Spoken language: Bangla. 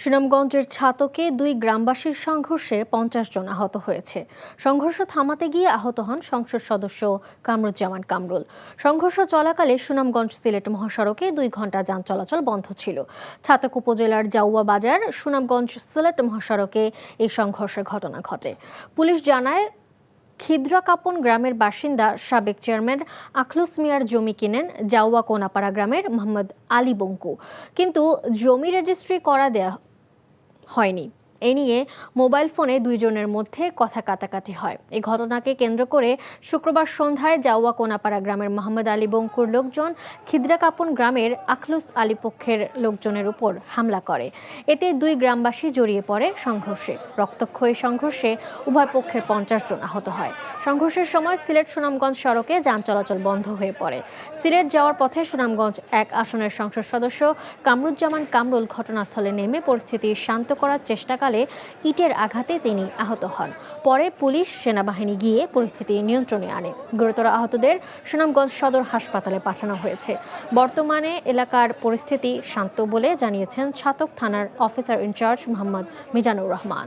সুনামগঞ্জের ছাতকে দুই গ্রামবাসীর সংঘর্ষে ৫০ জন আহত হয়েছে। সংঘর্ষ থামাতে গিয়ে আহত হন সংসদ সদস্য কামরুজ্জামান কামরুল। সংঘর্ষ চলাকালে সুনামগঞ্জ সিলেট মহাসড়কে ২ ঘণ্টা যান চলাচল বন্ধ ছিল। ছাতক উপজেলার জাউয়া বাজার সুনামগঞ্জ সিলেট মহাসড়কে এই সংঘর্ষের ঘটনা ঘটে। পুলিশ জানায়, খিদ্রাকাপন গ্রামের বাসিন্দা সাবেক চেয়ারম্যান আখলুস মিয়ার জমি কিনেন জাউয়া কোনাপাড়া গ্রামের মোহাম্মদ আলী বঙ্কু, কিন্তু জমি রেজিস্ট্রি করা দেয়া হয়নি। এ নিয়ে মোবাইল ফোনে দুইজনের মধ্যে কথা কাটাকাটি হয়। এই ঘটনাকে কেন্দ্র করে শুক্রবার সন্ধ্যায় জাউয়া কোনাপাড়া গ্রামের মোহাম্মদ আলী বঙ্কুর লোকজন খিদ্রাকাপন গ্রামের আখলুস আলী পক্ষের লোকজনের উপর হামলা করে। এতে দুই গ্রামবাসী জড়িয়ে পড়ে সংঘর্ষে। রক্তক্ষয়ী সংঘর্ষে উভয় পক্ষের ৫০ জন আহত হয়। সংঘর্ষের সময় সিলেট সুনামগঞ্জ সড়কে যান চলাচল বন্ধ হয়ে পড়ে। সিলেট যাওয়ার পথে সুনামগঞ্জ ১ আসনের সংসদ সদস্য কামরুজ্জামান কামরুল ঘটনাস্থলে নেমে পরিস্থিতি শান্ত করার চেষ্টা ইটের আঘাতে তিনি আহত হন। পরে পুলিশ সেনাবাহিনী গিয়ে পরিস্থিতি নিয়ন্ত্রণে আনে। গুরুতর আহতদের সুনামগঞ্জ সদর হাসপাতালে পাঠানো হয়েছে। বর্তমানে এলাকার পরিস্থিতি শান্ত বলে জানিয়েছেন ছাতক থানার অফিসার ইনচার্জ মোহাম্মদ মিজানুর রহমান।